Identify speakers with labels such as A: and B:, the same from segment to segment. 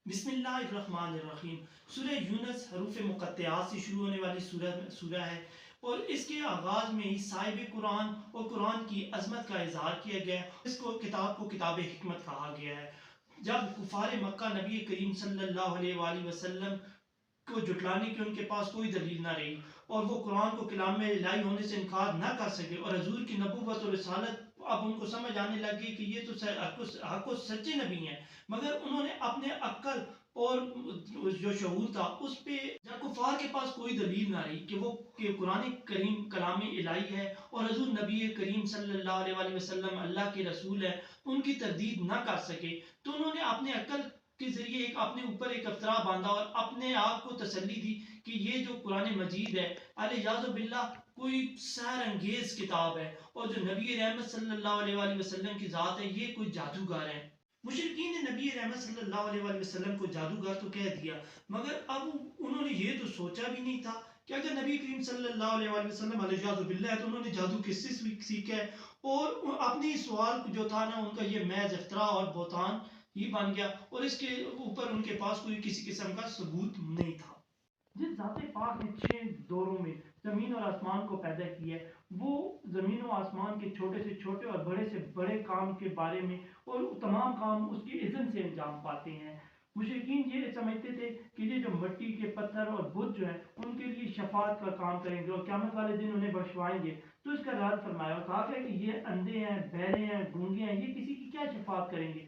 A: بسم اللہ الرحمن الرحیم۔ سورہ یونس حروف مقطعات سے شروع ہونے والی سورہ ہے، اور اس کے آغاز میں ہی صاحب قرآن اور قرآن کی عظمت کا اظہار کیا گیا ہے۔ اس کتاب کو کتاب حکمت کہا گیا ہے۔ جب کفار مکہ نبی کریم صلی اللہ علیہ وآلہ وسلم کو جھٹلانے کی ان کے پاس کوئی دلیل نہ رہی، اور وہ قرآن کو کلام الہی ہونے سے انکار نہ کر سکے، اور حضور کی نبوت اور رسالت اب ان کو سمجھ آنے لگی کہ یہ تو حق و سچے نبی ہیں، مگر انہوں نے اپنے عقل اور جو شعور تھا اس پہ، جب کفار کے پاس کوئی دلیل نہ رہی کہ قرآن کریم کلام الہی ہے اور حضور نبی کریم صلی اللہ علیہ وآلہ وسلم اللہ کے رسول ہے، ان کی تردید نہ کر سکے، تو انہوں نے اپنے عقل کے ذریعے اپنے اوپر ایک افطرا باندھا اور اپنے آپ کو تسلی دی کہ یہ جو قرآن مجید ہے الیاذ باللہ کوئی سحر انگیز کتاب ہے، اور جو نبی رحمت صلی اللہ علیہ وآلہ وسلم کی ذات ہے یہ کوئی جادوگر ہے۔ مشرکین نے نبی رحمت صلی اللہ علیہ وآلہ وسلم کو جادوگر تو کہہ دیا، مگر اب انہوں نے یہ تو سوچا بھی نہیں تھا کہ اگر نبی کریم صلی اللہ علیہ وآلہ وسلم علیہ باللہ ہے تو انہوں نے جادو کس سے سیکھا ہے، اور اپنی سوال جو تھا نا ان کا یہ محض افترا اور بہتان ہی بن گیا، اور اس کے اوپر ان کے پاس کوئی کسی قسم کا ثبوت نہیں تھا۔ جس ذات پاک نے 6 دوروں میں زمین اور آسمان کو پیدا کیا ہے، وہ زمین و آسمان کے چھوٹے سے چھوٹے اور بڑے سے بڑے کام کے بارے میں اور تمام کام اس کی اذن سے انجام پاتے ہیں۔ مشرکین یہ سمجھتے تھے کہ یہ جو مٹی کے پتھر اور بت جو ہیں ان کے لیے شفاعت کا کام کریں گے اور قیامت والے دن انہیں بخشوائیں گے، تو اس کا رد فرمایا اور کہا کہ یہ اندھے ہیں، بہرے ہیں، گونگے ہیں، یہ کسی کی کیا شفاعت کریں گے؟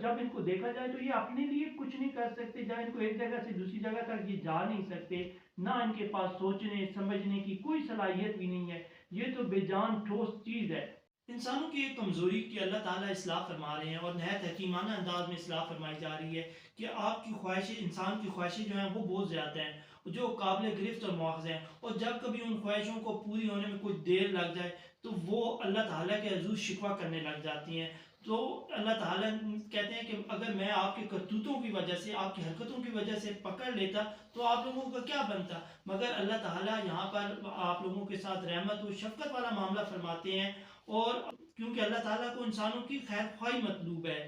A: جب ان کو دیکھا جائے تو یہ اپنے لیے کچھ نہیں کر سکتے، جب ان کو ایک جگہ سے دوسری جگہ تک یہ جا نہیں سکتے، نہ ان کے پاس سوچنے سمجھنے کی کوئی صلاحیت بھی نہیں ہے، یہ تو بے جان ٹھوس چیز ہے۔ انسانوں کی ایک کمزوری کی اللہ تعالیٰ اصلاح فرما رہے ہیں، اور نہایت حکیمانہ انداز میں اصلاح فرمائی جا رہی ہے کہ آپ کی خواہشیں، انسان کی خواہشیں جو ہیں وہ بہت زیادہ ہیں جو قابل گرفت اور مواخذ ہیں، اور جب کبھی ان خواہشوں کو پوری ہونے میں کچھ دیر لگ جائے تو وہ اللہ تعالیٰ کے حضور شکوہ کرنے لگ جاتی ہیں۔ تو اللہ تعالیٰ کہتے ہیں کہ اگر میں آپ کے کرتوتوں کی وجہ سے، آپ کی حرکتوں کی وجہ سے پکڑ لیتا تو آپ لوگوں کا کیا بنتا، مگر اللہ تعالیٰ یہاں پر آپ لوگوں کے ساتھ رحمت و شفقت والا معاملہ فرماتے ہیں، اور کیونکہ اللہ تعالیٰ کو انسانوں کی خیر خواہی مطلوب ہے،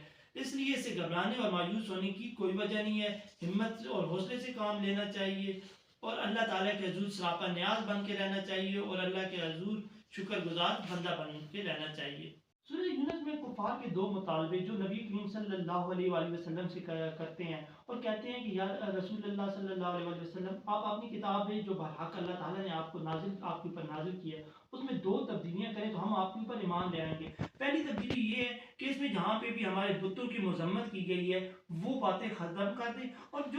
A: اس لیے اسے گھبرانے اور مایوس ہونے کی کوئی وجہ نہیں ہے، ہمت اور حوصلے سے کام لینا چاہیے، اور اللہ تعالیٰ کے حضور سراپا نیاز بن کے رہنا چاہیے، اور اللہ کے حضور شکر گزار بندہ بن کے رہنا چاہیے۔ سورہ یونس میں کفار کے 2 مطالبے جو نبی کریم صلی اللہ علیہ وآلہ وسلم سے کرتے ہیں، اور کہتے ہیں کہ یا رسول اللہ صلی اللہ علیہ وآلہ وسلم، آپ اپنی کتاب جو برحق اللہ تعالیٰ نے آپ کے اوپر نازل کیا اس میں 2 تبدیلیاں کریں تو ہم آپ کے اوپر ایمان لے آئیں گے۔ پہلی تبدیلی یہ ہے کہ اس میں جہاں پہ بھی ہمارے بتوں کی مذمت کی گئی ہے وہ باتیں ختم کر دیں، اور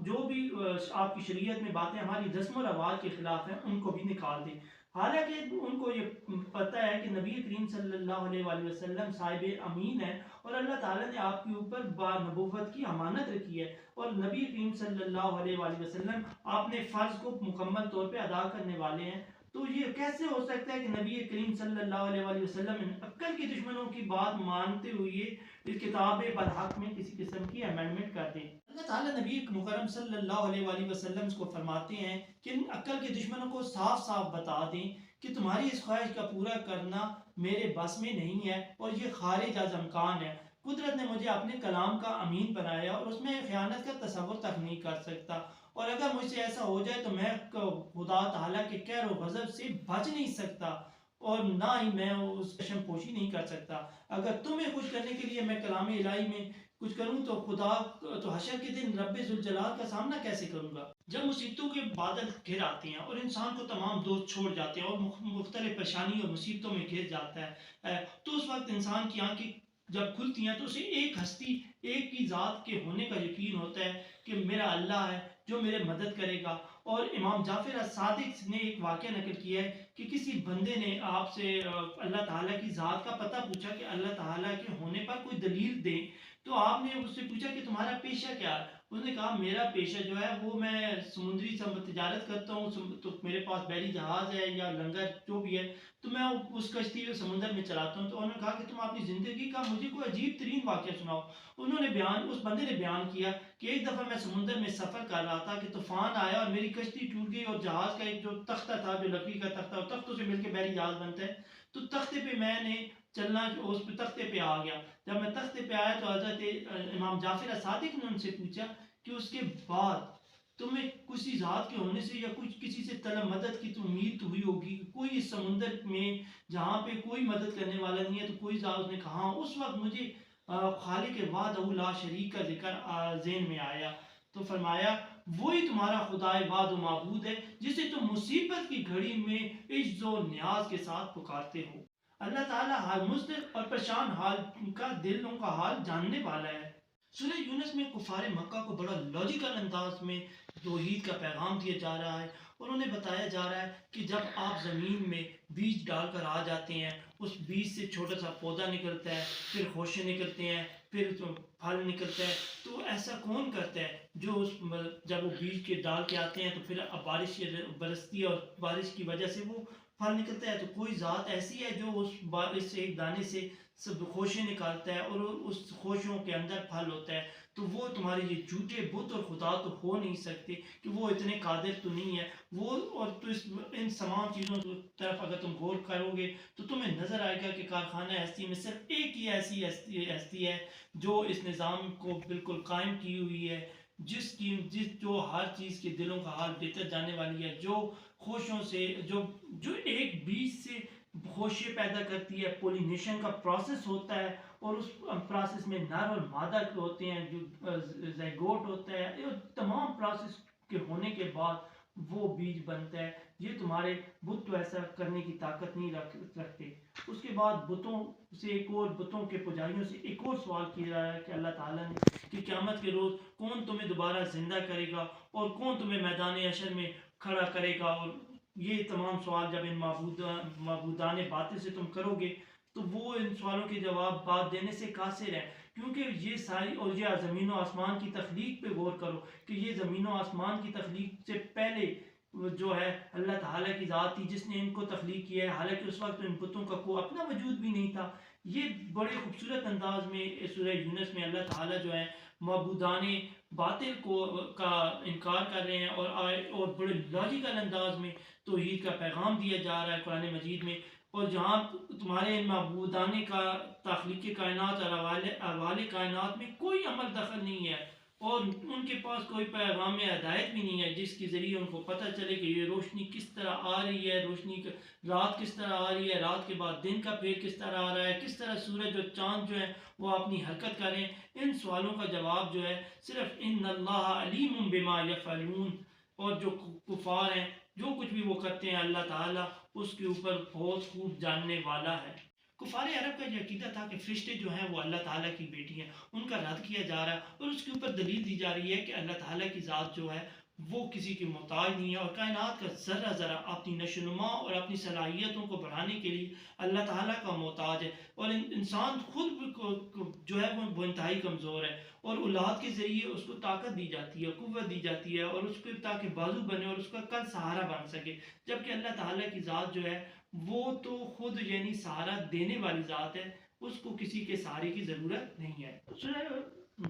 A: جو بھی آپ کی شریعت میں باتیں ہماری رسم و رواج کے خلاف ہیں ان کو بھی نکال دیں۔ حالانکہ ان کو یہ پتہ ہے کہ نبی کریم صلی اللہ علیہ وآلہ وسلم صاحب امین ہے، اور اللہ تعالیٰ نے آپ کے اوپر نبوت کی امانت رکھی ہے، اور نبی کریم صلی اللہ علیہ وآلہ وسلم اپنے فرض کو مکمل طور پہ ادا کرنے والے ہیں۔ تو یہ کیسے ہو سکتا ہے کہ نبی کریم صلی اللہ علیہ وآلہ وسلم عقل کے دشمنوں کی بات مانتے ہوئے اس کتاب برحق میں کسی قسم کی امینڈمنٹ کر دیں؟ اللہ تعالیٰ نبی مکرم صلی اللہ علیہ وآلہ وسلم کو فرماتے ہیں کہ ان عقل کے دشمنوں کو صاف صاف بتا دیں کہ تمہاری اس خواہش کا پورا کرنا میرے بس میں نہیں ہے، اور یہ خارج از امکان ہے۔ قدرت نے مجھے اپنے کلام کا امین بنایا اور اس میں خیانت کا تصور تک نہیں کر سکتا، اور اگر مجھ سے ایسا ہو جائے تو میں خدا تعالیٰ کے قہر و غضب سے بچ نہیں سکتا، اور نہ ہی میں اس قسم پوشی نہیں کر سکتا۔ اگر تمہیں خوش کرنے کے لیے میں کلام الہی میں کچھ کروں تو خدا تو حشر کے دن رب ذوالجلال کا سامنا کیسے کروں گا؟ جب مصیبتوں کے بادل گھر آتے ہیں اور انسان کو تمام دوست چھوڑ جاتے ہیں اور مختلف پریشانی اور مصیبتوں میں گھر جاتا ہے، تو اس وقت انسان کی آنکھیں جب کھلتی ہیں تو اسے ایک ہستی، ایک کی ذات کے ہونے کا یقین ہوتا ہے کہ میرا اللہ ہے جو میرے مدد کرے گا۔ اور امام جعفر الصادق نے ایک واقعہ نقل کیا ہے کہ کسی بندے نے آپ سے اللہ تعالیٰ کی ذات کا پتہ پوچھا کہ اللہ تعالیٰ کے ہونے پر کوئی دلیل دیں، تو آپ نے اس سے پوچھا کہ تمہارا پیشہ کیا ہے؟ اس نے کہا میرا پیشہ جو ہے وہ میں سمندری تجارت کرتا ہوں، تو میرے پاس بحری جہاز ہے یا لنگر جو بھی ہے، تو میں اس کشتی کو سمندر میں چلاتا ہوں۔ تو انہوں نے کہا کہ تم اپنی زندگی کا مجھے کوئی عجیب ترین واقعہ سناؤ۔ انہوں نے اس بندے نے بیان کیا کہ ایک دفعہ میں سمندر میں سفر کر رہا تھا کہ طوفان آیا اور میری کشتی ٹوٹ گئی، اور جہاز کا ایک جو تختہ تھا، جو لکڑی کا تختہ، اور تختوں سے مل کے بحری جہاز بنتا ہے، تو تختے پہ میں نے چلنا اس پہ تختے پہ آ گیا. جب میں تختے پہ آیا تو حضرت امام جعفر صادق نے ان سے پوچھا کہ اس کے بعد تمہیں کسی ذات کے ہونے سے یا کچھ کسی سے طلب مدد کی تو امید تو ہوئی ہوگی, کوئی اس سمندر میں جہاں پہ کوئی مدد کرنے والا نہیں ہے تو کوئی ذات. اس نے کہا ہاں. اس وقت مجھے خالق وحدہ لا شریک کا ذکر ذہن میں آیا. تو فرمایا وہی تمہارا خدا وحد و معبود ہے جسے تم مصیبت کی گھڑی میں عجز و نیاز کے ساتھ پکارتے ہو. اللہ تعالیٰ حال مضطرب اور پریشان حال کا دلوں کا حال جاننے والا ہے. سورہ یونس میں کفار مکہ کو بڑا لاجیکل انداز میں توحید کا پیغام دیا جا رہا ہے, اور انہیں بتایا جا رہا ہے کہ جب آپ زمین میں بیج ڈال کر آ جاتے ہیں, اس بیج سے چھوٹا سا پودا نکلتا ہے, پھر خوشے نکلتے ہیں, پھر پھل نکلتا ہے, تو ایسا کون کرتا ہے جو اس جب وہ بیج کے ڈال کے آتے ہیں تو پھر اب بارش برستی ہے اور بارش کی وجہ سے وہ پھل نکلتا ہے. تو کوئی ذات ایسی ہے جو اس بارش سے ایک دانے سے سب خوشے نکالتا ہے اور اس خوشوں کے اندر پھل ہوتا ہے. تو وہ تمہارے یہ جھوٹے بت اور خدا تو ہو نہیں سکتے کہ وہ اتنے قادر تو نہیں ہے وہ. اور تو ان تمام چیزوں کی طرف اگر تم غور کرو گے تو تمہیں نظر آئے گا کہ کارخانہ ہستی میں صرف ایک ہی ایسی ہستی ہے جو اس نظام کو بالکل قائم کی ہوئی ہے, جس جو ہر چیز کے دلوں کا حال بہتر جانے والی ہے, جو خوشوں سے جو ایک بیج سے خوشے پیدا کرتی ہے. پولینیشن کا پروسیس ہوتا ہے اور اس پروسیس میں نر اور مادہ ہوتے ہیں, جو زیگوٹ ہوتا ہے, یہ تمام پروسیس کے ہونے کے بعد وہ بیج بنتا ہے. یہ تمہارے بت تو ایسا کرنے کی طاقت نہیں رکھتے. اس کے بعد بتوں سے ایک اور بتوں کے پجاریوں سے ایک اور سوال کیا جا رہا ہے کہ اللہ تعالیٰ نے کہ قیامت کے روز کون تمہیں دوبارہ زندہ کرے گا اور کون تمہیں میدان حشر میں کھڑا کرے گا. اور یہ تمام سوال جب ان معبودان باطل سے تم کرو گے تو وہ ان سوالوں کے جواب بات دینے سے قاصر ہے, کیونکہ یہ ساری. اور یہ زمین و آسمان کی تخلیق پہ غور کرو کہ یہ زمین و آسمان کی تخلیق سے پہلے جو ہے اللہ تعالیٰ کی ذات تھی جس نے ان کو تخلیق کیا ہے, حالانکہ اس وقت ان بتوں کا کوئی اپنا وجود بھی نہیں تھا. یہ بڑے خوبصورت انداز میں سورہ یونس میں اللہ تعالیٰ جو ہے معبودان باطل کا انکار کر رہے ہیں اور بڑے لاجیکل انداز میں توحید کا پیغام دیا جا رہا ہے قرآن مجید میں. اور جہاں تمہارے معبودان کا تخلیق کائنات اور احوال کائنات میں کوئی عمل دخل نہیں ہے اور ان کے پاس کوئی پیغام ہدایت بھی نہیں ہے جس کے ذریعے ان کو پتہ چلے کہ یہ روشنی کس طرح آ رہی ہے, روشنی رات کس طرح آ رہی ہے, رات کے بعد دن کا پھیر کس طرح آ رہا ہے, کس طرح سورج اور چاند جو ہے وہ اپنی حرکت کریں. ان سوالوں کا جواب جو ہے صرف ان اللہ علیم بما یفعلون, اور جو کفار ہیں جو کچھ بھی وہ کرتے ہیں اللہ تعالیٰ اس کے اوپر بہت خوب جاننے والا ہے. کفار عرب کا یہ عقیدہ تھا کہ فرشتے جو ہیں وہ اللہ تعالیٰ کی بیٹی ہیں, ان کا رد کیا جا رہا ہے اور اس کے اوپر دلیل دی جا رہی ہے کہ اللہ تعالیٰ کی ذات جو ہے وہ کسی کی محتاج نہیں ہے, اور کائنات کا ذرہ ذرہ اپنی نشوونما اور اپنی صلاحیتوں کو بڑھانے کے لیے اللہ تعالیٰ کا محتاج ہے. اور انسان خود جو ہے وہ انتہائی کمزور ہے, اور اولاد کے ذریعے اس کو طاقت دی جاتی ہے, قوت دی جاتی ہے, اور اس کو تاکہ بازو بنے اور اس کا کل سہارا بن سکے, جبکہ اللہ تعالیٰ کی ذات جو ہے وہ تو خود یعنی سہارا دینے والی ذات ہے, اس کو کسی کے سہارے کی ضرورت نہیں ہے. سورہ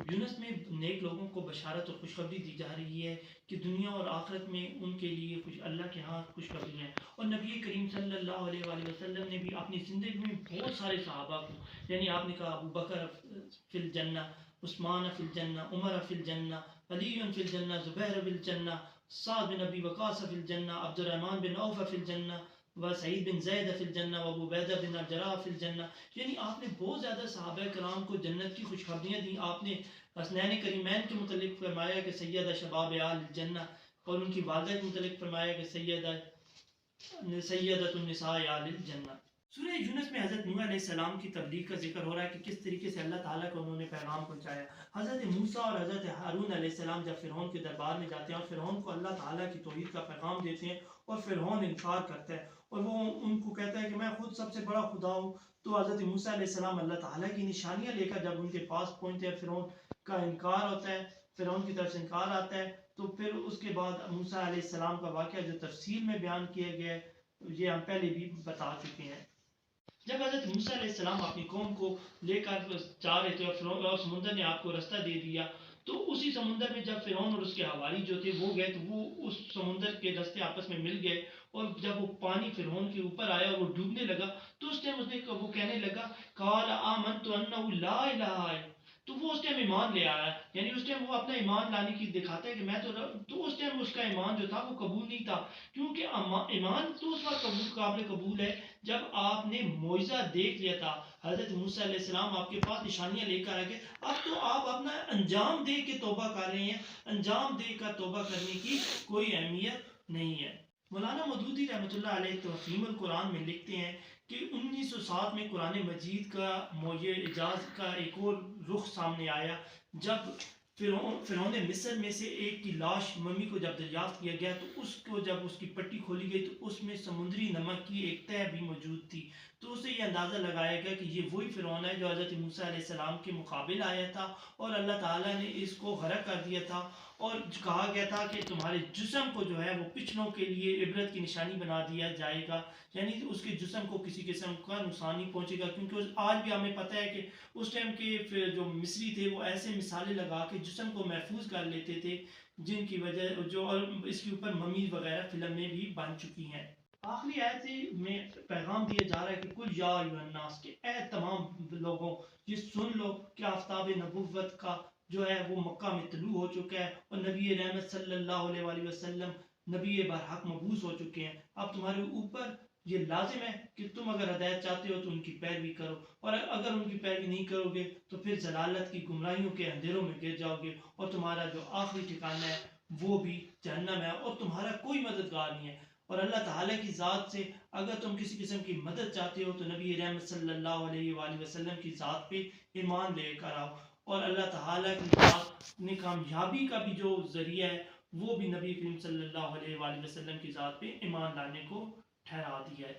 A: یونس میں نیک لوگوں کو بشارت اور خوشخبری دی جا رہی ہے کہ دنیا اور آخرت میں ان کے لیے اللہ کے ہاں خوشخبری ہے. اور نبی کریم صلی اللہ علیہ وآلہ وسلم نے بھی اپنی زندگی میں بہت سارے صحابہ کو, یعنی آپ نے کہا ابو بکر فی الجنہ, عثمان فی الجنہ, عمر فی الجنہ, علی فی الجنہ, زبیر فی الجنہ, سعد بن ابی وقاص فی الجنہ, عبد الرحمن بن عوف فی الجنہ, و سعید بن زید فی الجنہ, و ابو عبیدہ بن الجراح فی الجنہ. یعنی آپ نے بہت زیادہ صحابہ کرام کو جنت کی خوشخبریاں دیں. آپ نے حسنین کریمین کے متعلق فرمایا کہ سیدہ شباب آل الجنہ, اور ان کی والدہ کے متعلق فرمایا کہ سیدۃ النساء آل الجنہ. سورہ یونس میں حضرت نوح علیہ السلام کی تبلیغ کا ذکر ہو رہا ہے کہ کس طریقے سے اللہ تعالیٰ کو انہوں نے پیغام پہنچایا. حضرت موسیٰ اور حضرت ہارون علیہ السلام جب فرعون کے دربار میں جاتے ہیں اور فرعون کو اللہ تعالیٰ کی توحید کا پیغام دیتے ہیں اور فرعون انکار کرتا ہے اور وہ ان کو کہتا ہے کہ میں خود سب سے بڑا خدا ہوں, تو حضرت موسیٰ علیہ السلام اللہ تعالیٰ کی نشانیاں لے کر جب ان کے پاس پہنچتے ہیں, فرعون کا انکار ہوتا ہے, فرعون کی طرف سے انکار آتا ہے, تو پھر اس کے بعد موسیٰ علیہ السلام کا واقعہ جو تفصیل میں بیان کیا گیا ہے یہ ہم پہلے بھی بتا چکے ہیں. جب حضرت موسیٰ علیہ السلام اپنی قوم کو لے کر جا رہے تھے اور سمندر نے آپ کو راستہ دے دیا, تو اسی سمندر میں جب فرعون اور اس کے حوالی جو تھے وہ گئے تو وہ اس سمندر کے رستے آپس میں مل گئے، اور جب وہ پانی فرعون کے اوپر آیا اور وہ ڈوبنے لگا تو اس ٹائم اس نے وہ کہنے لگا قال آمنت انہ لا الہ الا، تو وہ اس ٹائم ایمان لے آیا، یعنی اس ٹائم وہ اپنا ایمان لانے کی دکھاتا ہے کہ میں تو اس ٹائم اس کا ایمان جو تھا وہ قبول نہیں تھا، کیونکہ ایمان تو اس وقت قابل قبول ہے جب آپ نے معجزہ دیکھ لیا تھا، حضرت موسیٰ علیہ السلام آپ کے پاس نشانیاں لے کر آ گئے، اب تو آپ اپنا انجام دے کے توبہ کر رہے ہیں، انجام دے کر توبہ کرنے کی کوئی اہمیت نہیں ہے۔ مولانا مودودی رحمۃ اللہ علیہ تفہیم القرآن میں لکھتے ہیں کہ 1907 میں قرآن مجید کا اعجاز کا ایک اور رخ سامنے آیا، جب فرعون مصر میں سے ایک کی لاش ممی کو جب دریافت کیا گیا تو اس کو جب اس کی پٹی کھولی گئی تو اس میں سمندری نمک کی ایک تہ بھی موجود تھی، تو اسے یہ اندازہ لگایا گیا کہ یہ وہی فرعون ہے جو حضرت موسیٰ علیہ السلام کے مقابل آیا تھا اور اللہ تعالیٰ نے اس کو غرق کر دیا تھا، اور کہا گیا تھا کہ تمہارے جسم کو جو ہے وہ پچھلوں کے لیے عبرت کی نشانی بنا دیا جائے گا، یعنی اس کے جسم کو کسی قسم کا نقصان نہیں پہنچے گا، کیونکہ آج بھی ہمیں پتہ ہے کہ اس ٹائم کے جو مصری تھے وہ ایسے مثالیں لگا کے جسم کو محفوظ کر لیتے تھے جن کی وجہ جو، اور اس کے اوپر ممی وغیرہ فلم میں بھی بن چکی ہیں۔ آخری آیت میں پیغام دیا جا رہا ہے کہ کل یا ایھا الناس، کہ اے تمام لوگوں یہ سن لو کہ آفتاب نبوت کا جو ہے وہ مکہ میں طلوع ہو چکا ہے اور نبی رحمت صلی اللہ علیہ وآلہ وسلم نبی برحق مبعوث ہو چکے ہیں، اب تمہارے اوپر یہ لازم ہے کہ تم اگر ہدایت چاہتے ہو تو ان کی پیروی کرو، اور اگر ان کی پیروی نہیں کرو گے تو پھر ضلالت کی گمراہیوں کے اندھیروں میں گر جاؤ گے، اور تمہارا جو آخری ٹھکانہ ہے وہ بھی جہنم ہے، اور تمہارا کوئی مددگار نہیں ہے۔ اور اللہ تعالیٰ کی ذات سے اگر تم کسی قسم کی مدد چاہتے ہو تو نبی رحمت صلی اللہ علیہ وآلہ وسلم کی ذات پہ ایمان لے کر آؤ، اور اللہ تعالیٰ کی ذات نے کامیابی کا بھی جو ذریعہ ہے وہ بھی نبی کریم صلی اللہ علیہ وآلہ وسلم کی ذات پہ ایمان لانے کو ٹھہرا دیا ہے۔